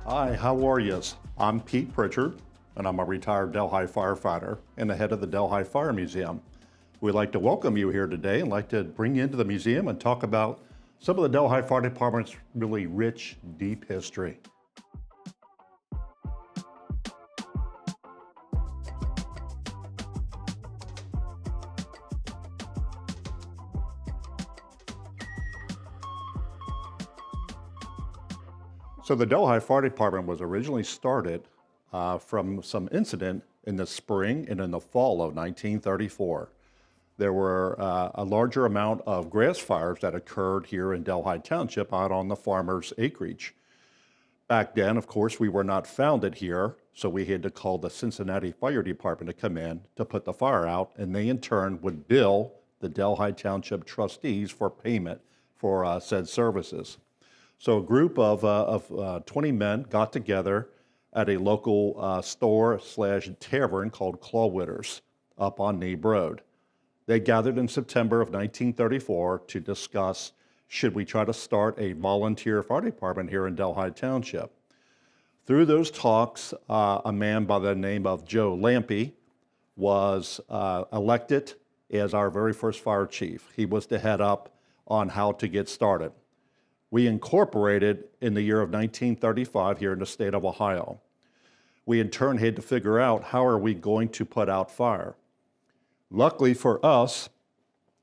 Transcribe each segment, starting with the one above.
Hi, how are yous? I'm Pete Pritchard, and I'm a retired Delhi firefighter and the head of the Delhi Fire Museum. We'd like to welcome you here today and like to bring you into the museum and talk about some of the Delhi Fire Department's really rich, deep history. So the Delhi Fire Department was originally started from some incident in the spring and in the fall of 1934. There were a larger amount of grass fires that occurred here in Delhi Township out on the farmers' acreage. Back then, of course, we were not founded here, so we had to call the Cincinnati Fire Department to come in to put the fire out, and they in turn would bill the Delhi Township trustees for payment for said services. So a group of 20 men got together at a local store/tavern called Clawwitters up on Neeb Road. They gathered in September of 1934 to discuss, should we try to start a volunteer fire department here in Delhi Township? Through those talks, a man by the name of Joe Lampe was elected as our very first fire chief. He was to head up on how to get started. We incorporated in the year of 1935 here in the state of Ohio. We in turn had to figure out how are we going to put out fire. Luckily for us,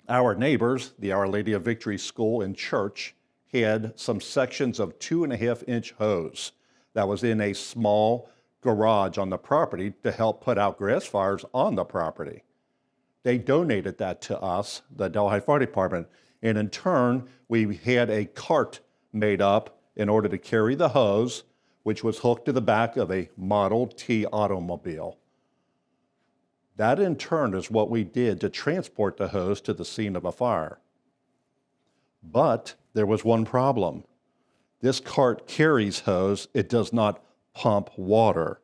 our neighbors, the Our Lady of Victory School and church, had some sections of 2.5-inch hose that was in a small garage on the property to help put out grass fires on the property. They donated that to us, the Delhi Fire Department, and in turn, we had a cart made up in order to carry the hose, which was hooked to the back of a Model T automobile. That in turn is what we did to transport the hose to the scene of a fire. But there was one problem. This cart carries hose, it does not pump water.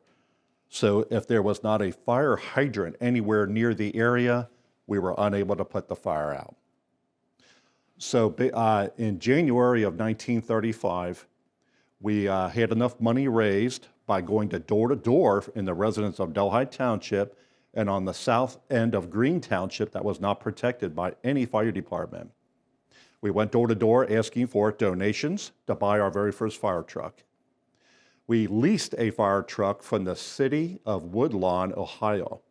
So if there was not a fire hydrant anywhere near the area, we were unable to put the fire out. So in January of 1935, we had enough money raised by going door to door in the residents of Delhi Township and on the south end of Green Township that was not protected by any fire department. We went door to door asking for donations to buy our very first fire truck. We leased a fire truck from the city of Woodlawn, Ohio.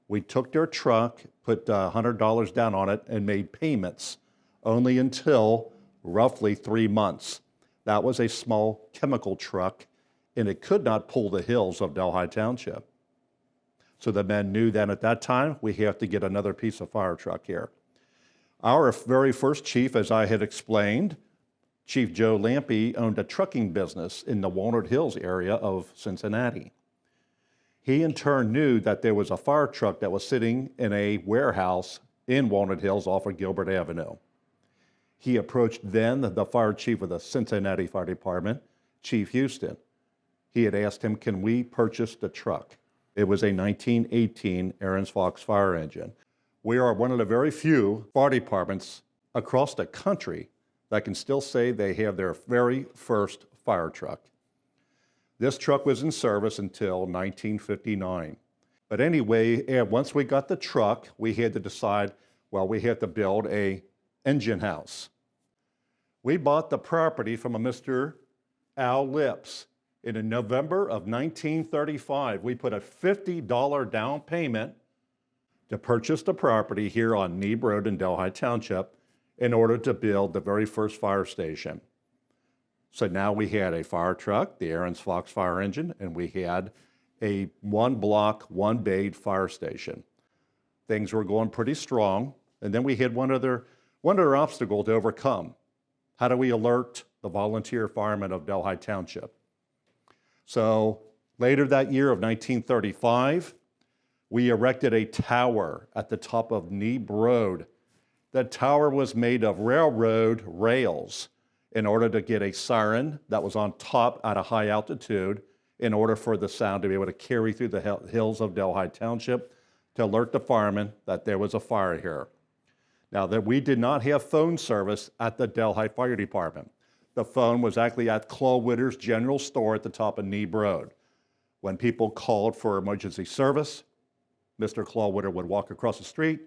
We took their truck, put $100 down on it, and made payments only until roughly 3 months. That was a small chemical truck, and it could not pull the hills of Delhi Township. So the men knew that at that time, we have to get another piece of fire truck here. Our very first chief, as I had explained, Chief Joe Lampe, owned a trucking business in the Walnut Hills area of Cincinnati. He in turn knew that there was a fire truck that was sitting in a warehouse in Walnut Hills off of Gilbert Avenue. He approached then the fire chief of the Cincinnati Fire Department, Chief Houston. He had asked him, can we purchase the truck? It was a 1918 Aaron's Fox fire engine. We are one of the very few fire departments across the country that can still say they have their very first fire truck. This truck was in service until 1959. But anyway, once we got the truck, we had to decide, well, we had to build a engine house. We bought the property from a Mr. Al Lips. And in November of 1935, we put a $50 down payment to purchase the property here on Neeb Road in Delhi Township in order to build the very first fire station. So now we had a fire truck, the Aaron's Fox fire engine, and we had a one-block, one-bayed fire station. Things were going pretty strong, and then we had one other obstacle to overcome. How do we alert the volunteer firemen of Delhi Township? So later that year of 1935, we erected a tower at the top of Neeb Road. That tower was made of railroad rails in order to get a siren that was on top at a high altitude in order for the sound to be able to carry through the hills of Delhi Township to alert the firemen that there was a fire here. Now, that we did not have phone service at the Delhi Fire Department. the phone was actually at Claude Witter's General Store at the top of Neeb Road. When people called for emergency service, Mr. Claude Witter would walk across the street,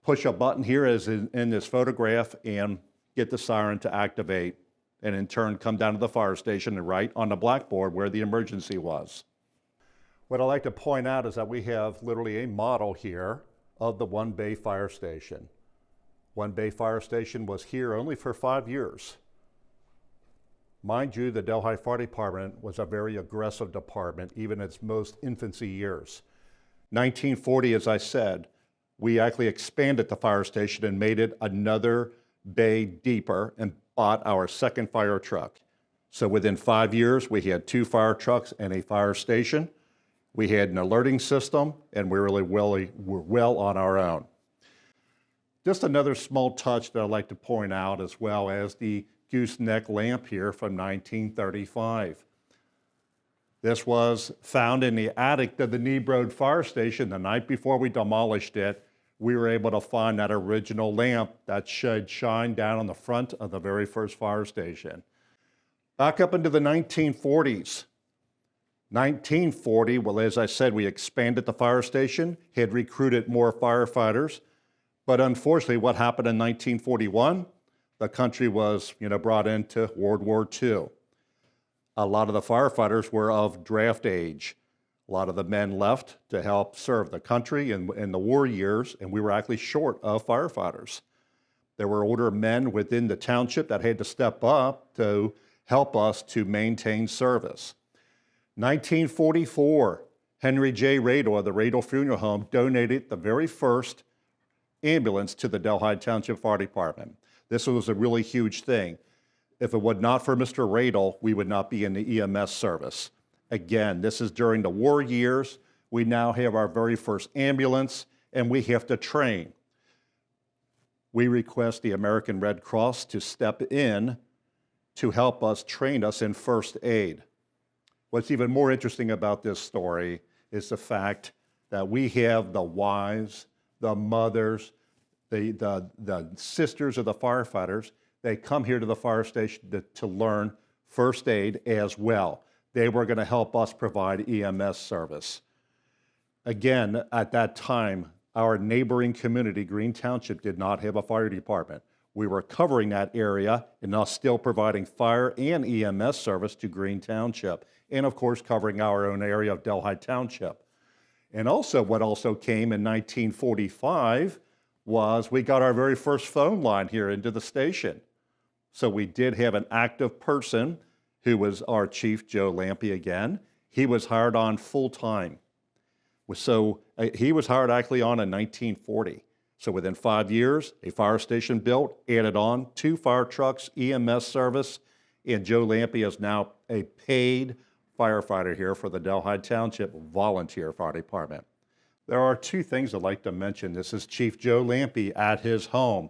push a button here as in this photograph, and get the siren to activate, and in turn come down to the fire station and write on the blackboard where the emergency was. What I'd like to point out is that we have literally a model here of the One Bay Fire Station. One Bay Fire Station was here only for 5 years. Mind you, the Delhi Fire Department was a very aggressive department, even in its most infancy years. 1940, as I said, we actually expanded the fire station and made it another bay deeper and bought our second fire truck. So within 5 years, we had 2 fire trucks and a fire station. We had an alerting system, and we were well on our own. Just another small touch that I'd like to point out, as well as the gooseneck lamp here from 1935. This was found in the attic of the Neeb Road Fire Station the night before we demolished it. We were able to find that original lamp that should shine down on the front of the very first fire station. Back up into the 1940s. 1940, well, as I said, we expanded the fire station, had recruited more firefighters, but unfortunately what happened in 1941, the country was, brought into World War II. A lot of the firefighters were of draft age. A lot of the men left to help serve the country in the war years, and we were actually short of firefighters. There were older men within the township that had to step up to help us to maintain service. 1944, Henry J. Radel of the Radel Funeral Home donated the very first ambulance to the Delhi Township Fire Department. This was a really huge thing. If it were not for Mr. Radel, we would not be in the EMS service. Again, this is during the war years. We now have our very first ambulance, and we have to train. We request the American Red Cross to step in to help us train us in first aid. What's even more interesting about this story is the fact that we have the wives, the mothers, the sisters of the firefighters. They come here to the fire station to learn first aid as well. They were going to help us provide EMS service. Again, at that time, our neighboring community, Green Township, did not have a fire department. We were covering that area and now still providing fire and EMS service to Green Township, and of course covering our own area of Delhi Township. And also what also came in 1945 was we got our very first phone line here into the station. So we did have an active person who was our chief, Joe Lampe again. He was hired on full time. So he was hired actually on in 1940. So within 5 years, a fire station built, added on 2 fire trucks, EMS service, and Joe Lampe is now a paid firefighter here for the Delhi Township Volunteer Fire Department. There are 2 things I'd like to mention. This is Chief Joe Lampe at his home.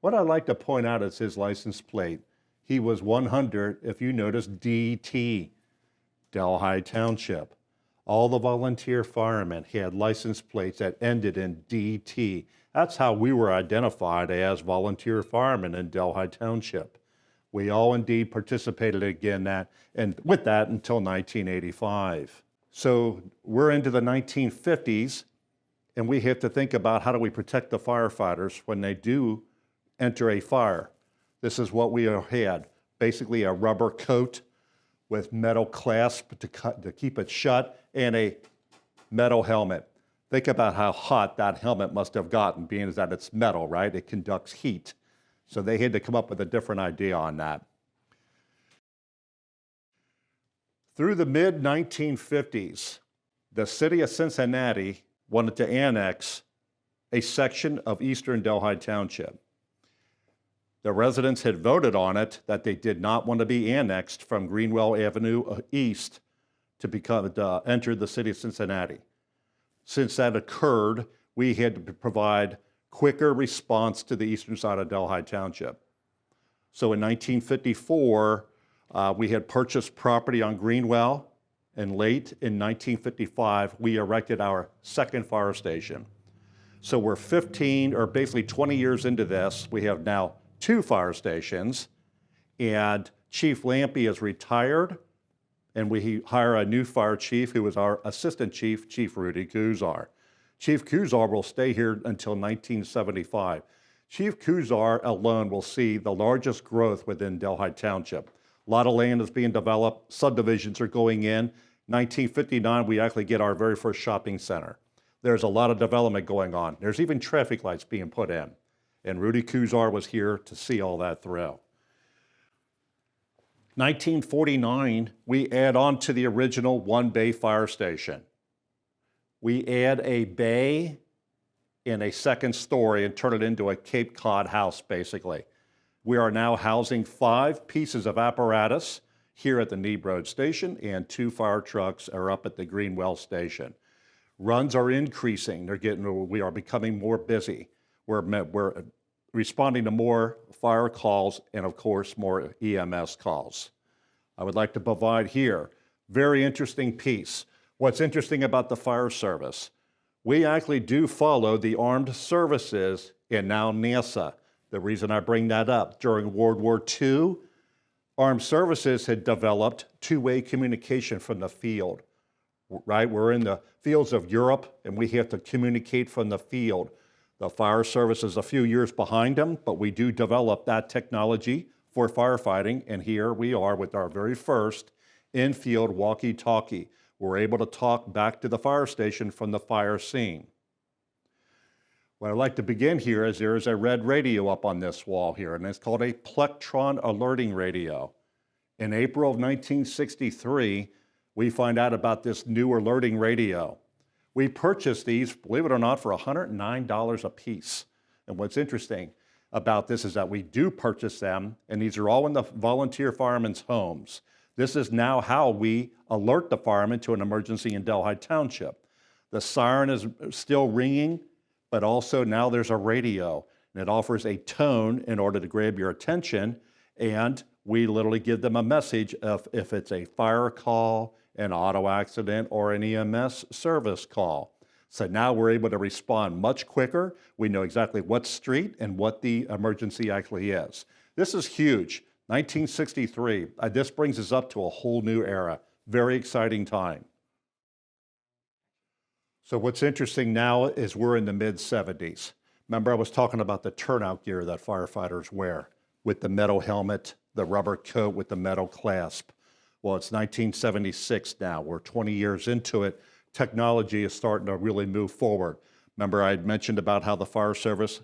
What I'd like to point out is his license plate. He was 100, if you notice, DT, Delhi Township. All the volunteer firemen had license plates that ended in DT. That's how we were identified as volunteer firemen in Delhi Township. We all indeed participated again with that until 1985. So we're into the 1950s, and we have to think about how do we protect the firefighters when they do enter a fire. This is what we had, basically a rubber coat with metal clasp to keep it shut and a metal helmet. Think about how hot that helmet must have gotten, being that it's metal, right? It conducts heat. So they had to come up with a different idea on that. Through the mid-1950s, the city of Cincinnati wanted to annex a section of eastern Delhi Township. The residents had voted on it that they did not want to be annexed from Greenwell Avenue east to enter the city of Cincinnati. Since that occurred, we had to provide quicker response to the eastern side of Delhi Township. So in 1954, we had purchased property on Greenwell, and late in 1955, we erected our second fire station. So we're 15, or basically 20 years into this. We have now 2 fire stations, and Chief Lampy is retired, and we hire a new fire chief who is our assistant chief, Chief Rudy Kuzar. Chief Kuzar will stay here until 1975. Chief Kuzar alone will see the largest growth within Delhi Township. A lot of land is being developed, subdivisions are going in. 1959, we actually get our very first shopping center. There's a lot of development going on. There's even traffic lights being put in. And Rudy Kuzar was here to see all that through. 1949, we add on to the original one-bay fire station. We add a bay in a second story and turn it into a Cape Cod house, basically. We are now housing 5 pieces of apparatus here at the Neeb Road Station, and 2 fire trucks are up at the Greenwell Station. Runs are increasing. We are becoming more busy. We're responding to more fire calls and, of course, more EMS calls. I would like to provide here, very interesting piece. What's interesting about the fire service, we actually do follow the armed services and now NASA. The reason I bring that up, during World War II, armed services had developed two-way communication from the field, right? We're in the fields of Europe and we have to communicate from the field. The fire service is a few years behind them, but we do develop that technology for firefighting, and here we are with our very first in-field walkie-talkie. We're able to talk back to the fire station from the fire scene. What I'd like to begin here is there is a red radio up on this wall here, and it's called a plectron alerting radio. In April of 1963, we find out about this new alerting radio. We purchased these, believe it or not, for $109 a piece. And what's interesting about this is that we do purchase them, and these are all in the volunteer firemen's homes. This is now how we alert the firemen to an emergency in Delhi Township. The siren is still ringing, but also now there's a radio, and it offers a tone in order to grab your attention, and we literally give them a message of if it's a fire call, an auto accident, or an EMS service call. So now we're able to respond much quicker. We know exactly what street and what the emergency actually is. This is huge. 1963, this brings us up to a whole new era. Very exciting time. So what's interesting now is we're in the mid-70s. Remember I was talking about the turnout gear that firefighters wear with the metal helmet, the rubber coat with the metal clasp. Well, it's 1976 now. We're 20 years into it. Technology is starting to really move forward. Remember I had mentioned about how the fire service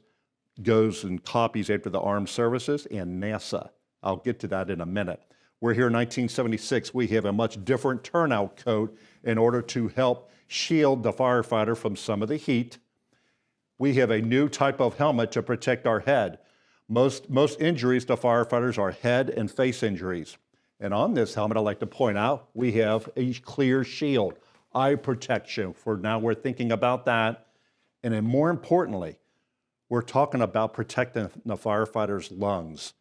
goes and copies after the armed services and NASA. I'll get to that in a minute. We're here in 1976. We have a much different turnout coat in order to help shield the firefighter from some of the heat. We have a new type of helmet to protect our head. Most injuries to firefighters are head and face injuries. And on this helmet, I'd like to point out, we have a clear shield, eye protection. For now, we're thinking about that. And then more importantly, we're talking about protecting the firefighter's lungs.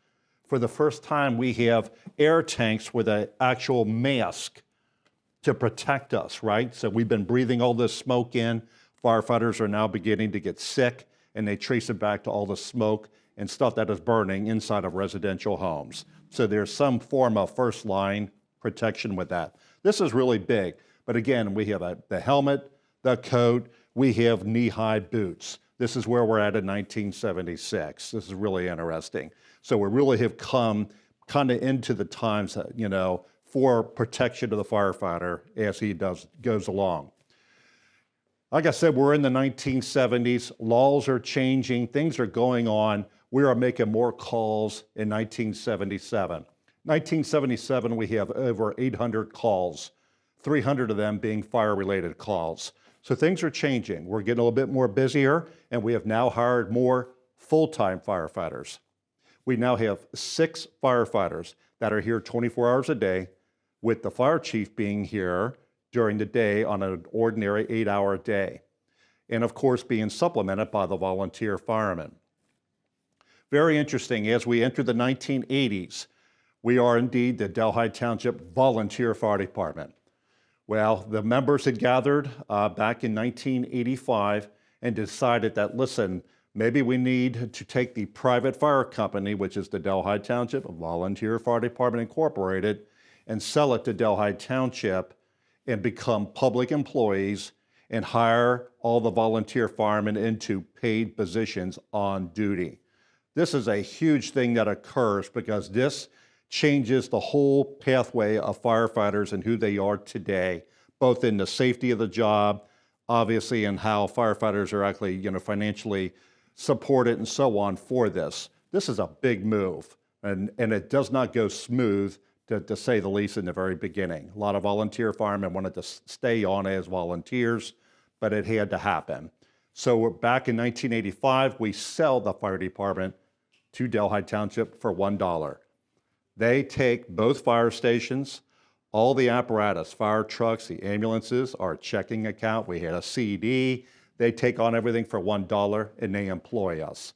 For the first time, we have air tanks with an actual mask to protect us, right? So we've been breathing all this smoke in. Firefighters are now beginning to get sick, and they trace it back to all the smoke and stuff that is burning inside of residential homes. So there's some form of first line protection with that. This is really big. But again, we have the helmet, the coat, we have knee-high boots. This is where we're at in 1976. This is really interesting. So we really have come kind of into the times, for protection of the firefighter as he goes along. Like I said, we're in the 1970s. Laws are changing. Things are going on. We are making more calls in 1977. 1977, we have over 800 calls, 300 of them being fire-related calls. So things are changing. We're getting a little bit more busier, and we have now hired more full-time firefighters. We now have 6 firefighters that are here 24 hours a day, with the fire chief being here during the day on an ordinary 8-hour day. And of course, being supplemented by the volunteer firemen. Very interesting, as we enter the 1980s, we are indeed the Delhi Township Volunteer Fire Department. Well, the members had gathered back in 1985 and decided that, listen, Maybe we need to take the private fire company, which is the Delhi Township Volunteer Fire Department Incorporated, and sell it to Delhi Township and become public employees and hire all the volunteer firemen into paid positions on duty. This is a huge thing that occurs because this changes the whole pathway of firefighters and who they are today, both in the safety of the job, obviously, and how firefighters are actually, financially supported and so on for this. This is a big move, and it does not go smooth, to say the least, in the very beginning. A lot of volunteer firemen wanted to stay on as volunteers, but it had to happen. So back in 1985, we sell the fire department to Delhi Township for $1. They take both fire stations, all the apparatus, fire trucks, the ambulances, our checking account, we had a CD. They take on everything for $1 and they employ us.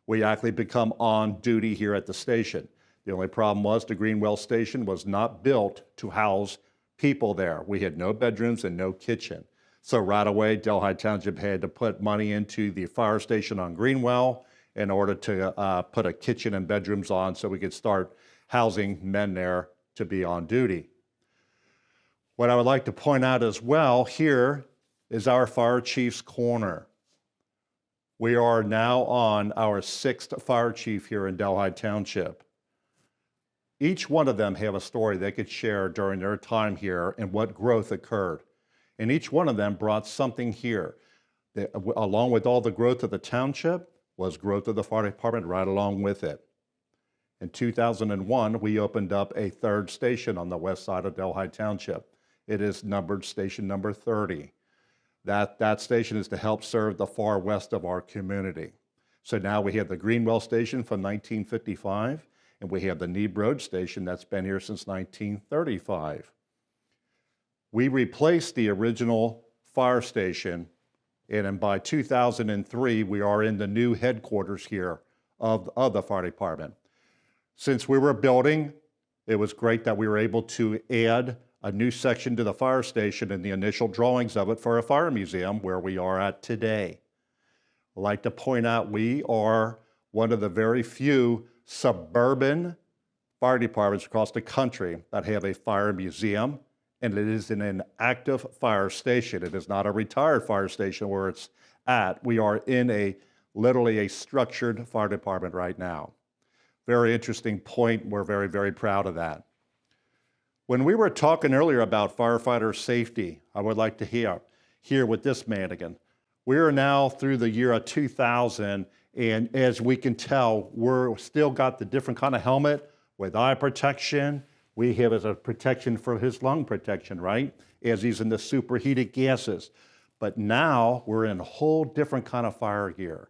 We actually become on duty here at the station. The only problem was the Greenwell station was not built to house people there. We had no bedrooms and no kitchen. So right away, Delhi Township had to put money into the fire station on Greenwell in order to put a kitchen and bedrooms on so we could start housing men there to be on duty. What I would like to point out as well here is our fire chief's corner. We are now on our 6th fire chief here in Delhi Township. Each one of them have a story they could share during their time here and what growth occurred. And each one of them brought something here. Along with all the growth of the township was growth of the fire department right along with it. In 2001, we opened up a 3rd station on the west side of Delhi Township. It is numbered station number 30. That station is to help serve the far west of our community. So now we have the Greenwell station from 1955, and we have the Neeb Road station that's been here since 1935. We replaced the original fire station, and by 2003, we are in the new headquarters here of the fire department. Since we were building, it was great that we were able to add a new section to the fire station in the initial drawings of it for a fire museum where we are at today. I'd like to point out we are one of the very few suburban fire departments across the country that have a fire museum, and it is in an active fire station. It is not a retired fire station where it's at. We are in literally a structured fire department right now. Very interesting point. We're very, very proud of that. When we were talking earlier about firefighter safety, I would like to hear with this man again. We are now through the year of 2000, and as we can tell, we're still got the different kind of helmet with eye protection. We have as a protection for his lung protection, right? As he's in the superheated gases. But now we're in a whole different kind of fire gear.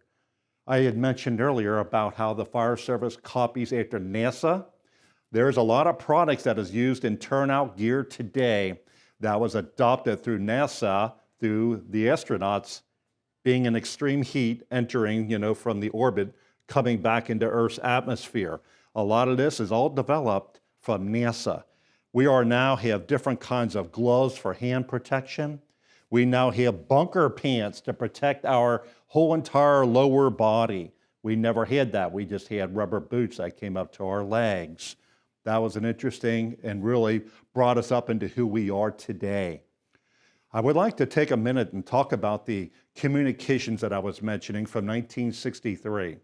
I had mentioned earlier about how the fire service copies after NASA. There's a lot of products that is used in turnout gear today that was adopted through NASA, through the astronauts being in extreme heat, entering, from the orbit, coming back into Earth's atmosphere. A lot of this is all developed from NASA. We now have different kinds of gloves for hand protection. We now have bunker pants to protect our whole entire lower body. We never had that. We just had rubber boots that came up to our legs. That was an interesting and really brought us up into who we are today. I would like to take a minute and talk about the communications that I was mentioning from 1963.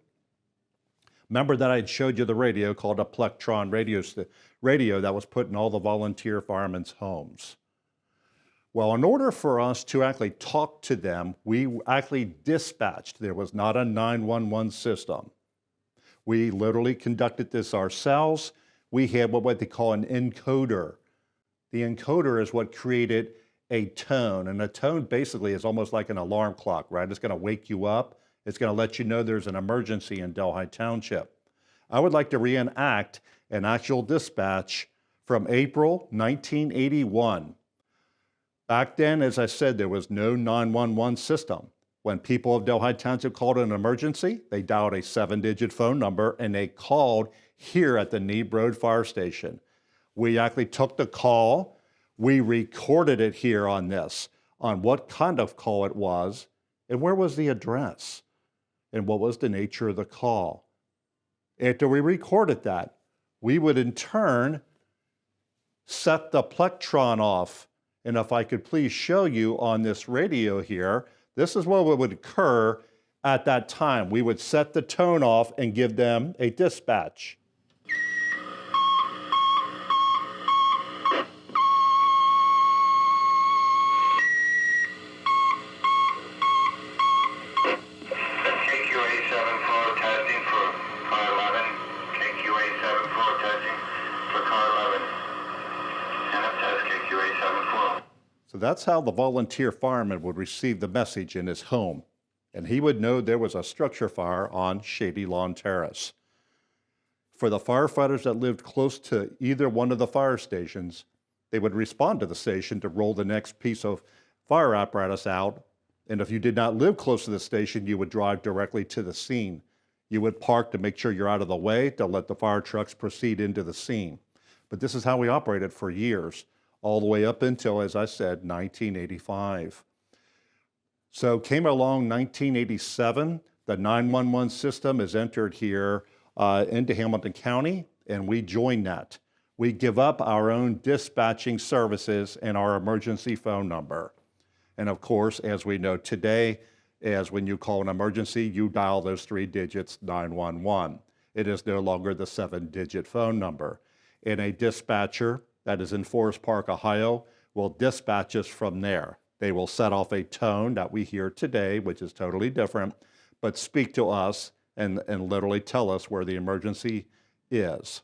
Remember that I had showed you the radio called a plectron radio that was put in all the volunteer firemen's homes. Well, in order for us to actually talk to them, we actually dispatched. There was not a 911 system. We literally conducted this ourselves. We had what they call an encoder. The encoder is what created a tone, and a tone basically is almost like an alarm clock, right? It's going to wake you up. It's going to let you know there's an emergency in Delhi Township. I would like to reenact an actual dispatch from April 1981. Back then, as I said, there was no 911 system. When people of Delhi Township called an emergency, they dialed a 7-digit phone number and they called here at the Neeb Road Fire Station. We actually took the call. We recorded it here on what kind of call it was, and where was the address. and what was the nature of the call. After we recorded that, we would in turn set the plectron off. And if I could please show you on this radio here, this is what would occur at that time. We would set the tone off and give them a dispatch. So that's how the volunteer fireman would receive the message in his home. And he would know there was a structure fire on Shady Lawn Terrace. For the firefighters that lived close to either one of the fire stations, they would respond to the station to roll the next piece of fire apparatus out. And if you did not live close to the station, you would drive directly to the scene. You would park to make sure you're out of the way to let the fire trucks proceed into the scene. But this is how we operated for years, all the way up until, as I said, 1985. So came along 1987, the 911 system is entered here into Hamilton County, and we join that. We give up our own dispatching services and our emergency phone number. And of course, as we know today, as when you call an emergency, you dial those 3 digits, 911. It is no longer the 7-digit phone number. And a dispatcher that is in Forest Park, Ohio, will dispatch us from there. They will set off a tone that we hear today, which is totally different, but speak to us and literally tell us where the emergency is.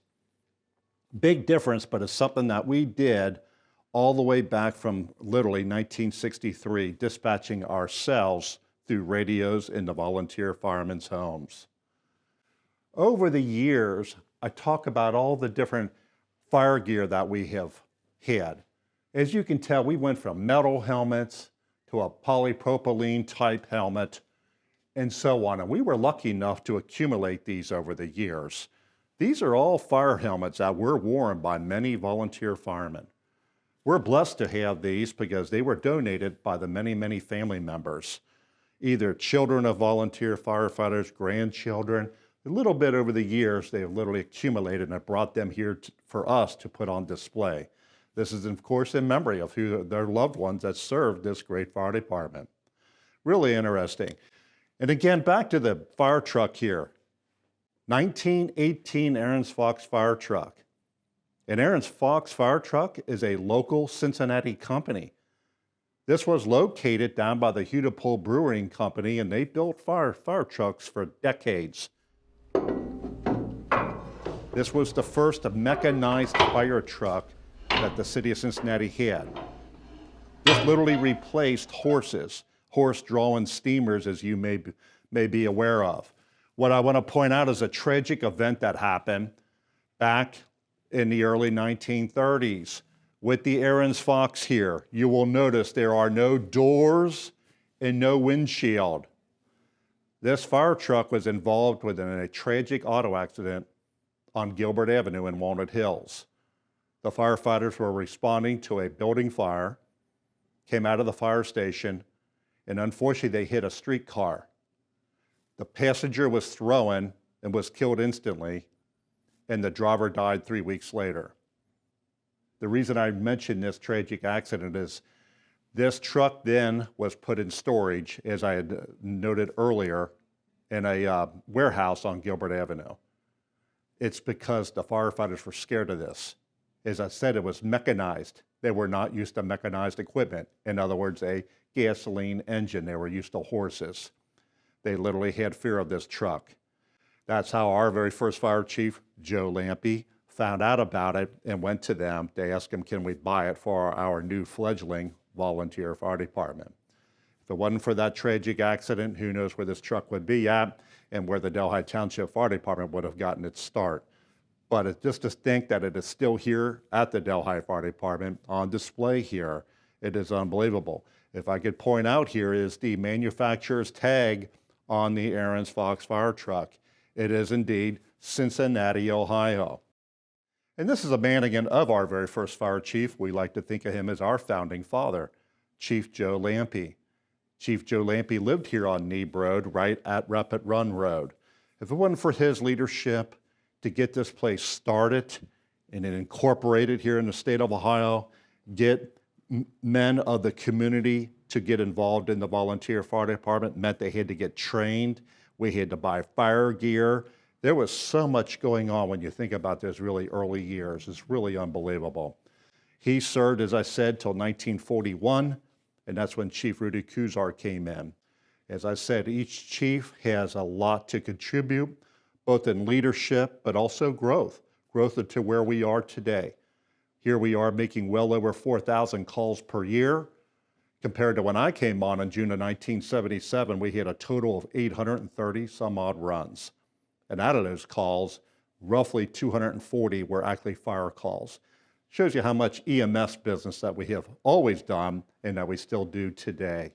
Big difference, but it's something that we did all the way back from literally 1963, dispatching ourselves through radios in the volunteer firemen's homes. Over the years, I talk about all the different fire gear that we have had. As you can tell, we went from metal helmets to a polypropylene type helmet and so on. And we were lucky enough to accumulate these over the years. These are all fire helmets that were worn by many volunteer firemen. We're blessed to have these because they were donated by the many, many family members, either children of volunteer firefighters, grandchildren. A little bit over the years, they have literally accumulated and have brought them here for us to put on display. This is, of course, in memory of their loved ones that served this great fire department. Really interesting. And again, back to the fire truck here. 1918 Aaron's Fox fire truck. And Aaron's Fox fire truck is a local Cincinnati company. This was located down by the Hudipole Brewing Company, and they built fire trucks for decades. This was the first mechanized fire truck that the city of Cincinnati had. This literally replaced horses, horse-drawn steamers, as you may be aware of. What I want to point out is a tragic event that happened back in the early 1930s with the Aaron's Fox here. You will notice there are no doors and no windshield. This fire truck was involved within a tragic auto accident on Gilbert Avenue in Walnut Hills. The firefighters were responding to a building fire, came out of the fire station, and unfortunately they hit a streetcar. The passenger was thrown and was killed instantly, and the driver died 3 weeks later. The reason I mention this tragic accident is this truck then was put in storage, as I had noted earlier, in a warehouse on Gilbert Avenue. It's because the firefighters were scared of this. As I said, it was mechanized. They were not used to mechanized equipment. In other words, a gasoline engine. They were used to horses. They literally had fear of this truck. That's how our very first fire chief, Joe Lampe, found out about it and went to them to ask him, can we buy it for our new fledgling volunteer fire department? If it wasn't for that tragic accident, who knows where this truck would be at and where the Delhi Township Fire Department would have gotten its start. But just to think that it is still here at the Delhi Fire Department on display here, it is unbelievable. If I could point out here is the manufacturer's tag on the Aaron's Fox fire truck. It is indeed Cincinnati, Ohio. And this is a man again of our very first fire chief. We like to think of him as our founding father, Chief Joe Lampe. Chief Joe Lampe lived here on Neeb Road, right at Rapid Run Road. If it wasn't for his leadership to get this place started and then incorporated here in the state of Ohio, get men of the community to get involved in the volunteer fire department, meant they had to get trained. We had to buy fire gear. There was so much going on when you think about those really early years. It's really unbelievable. He served, as I said, till 1941, and that's when Chief Rudy Kuzar came in. As I said, each chief has a lot to contribute, both in leadership, but also growth to where we are today. Here we are making well over 4,000 calls per year. Compared to when I came on in June of 1977, we had a total of 830 some odd runs. And out of those calls, roughly 240 were actually fire calls. Shows you how much EMS business that we have always done and that we still do today.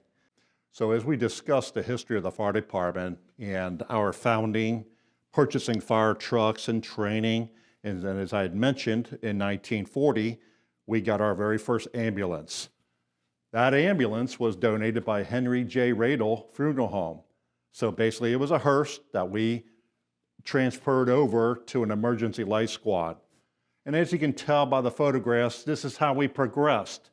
So as we discuss the history of the fire department and our founding, purchasing fire trucks and training, and then as I had mentioned, in 1940, we got our very first ambulance. That ambulance was donated by Henry J. Radel Funeral Home. So basically it was a hearse that we transferred over to an emergency life squad. And as you can tell by the photographs, this is how we progressed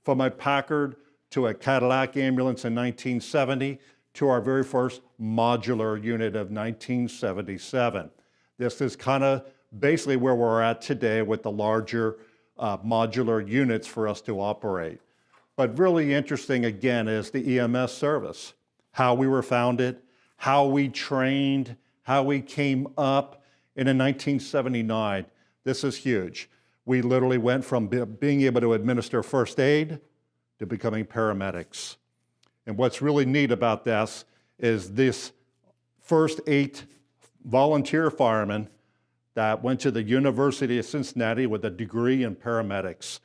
from a Packard to a Cadillac ambulance in 1970 to our very first modular unit of 1977. This is kind of basically where we're at today with the larger modular units for us to operate. But really interesting again is the EMS service, how we were founded, how we trained, how we came up. And in 1979, this is huge. We literally went from being able to administer first aid to becoming paramedics. And what's really neat about this is this first 8 volunteer firemen that went to the University of Cincinnati with a degree in paramedics.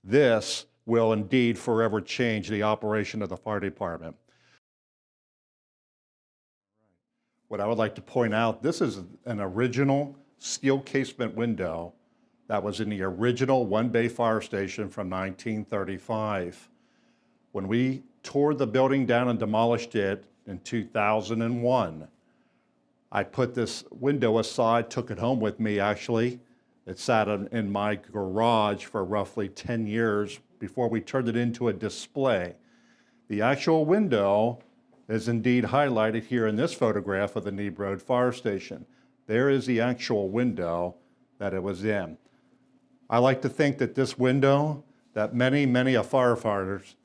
This will indeed forever change the operation of the fire department. What I would like to point out, this is an original steel casement window that was in the original One Bay Fire Station from 1935. When we tore the building down and demolished it in 2001, I put this window aside, took it home with me actually. It sat in my garage for roughly 10 years before we turned it into a display. The actual window is indeed highlighted here in this photograph of the Neeb Road Fire Station. There is the actual window that it was in. I like to think that this window, that many of firefighters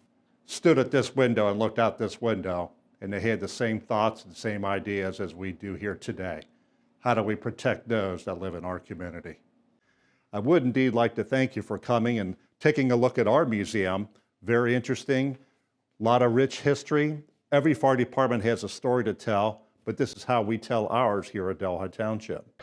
stood at this window and looked out this window, and they had the same thoughts and same ideas as we do here today. How do we protect those that live in our community? I would indeed like to thank you for coming and taking a look at our museum. Very interesting, a lot of rich history. Every fire department has a story to tell, but this is how we tell ours here at Delhi Township.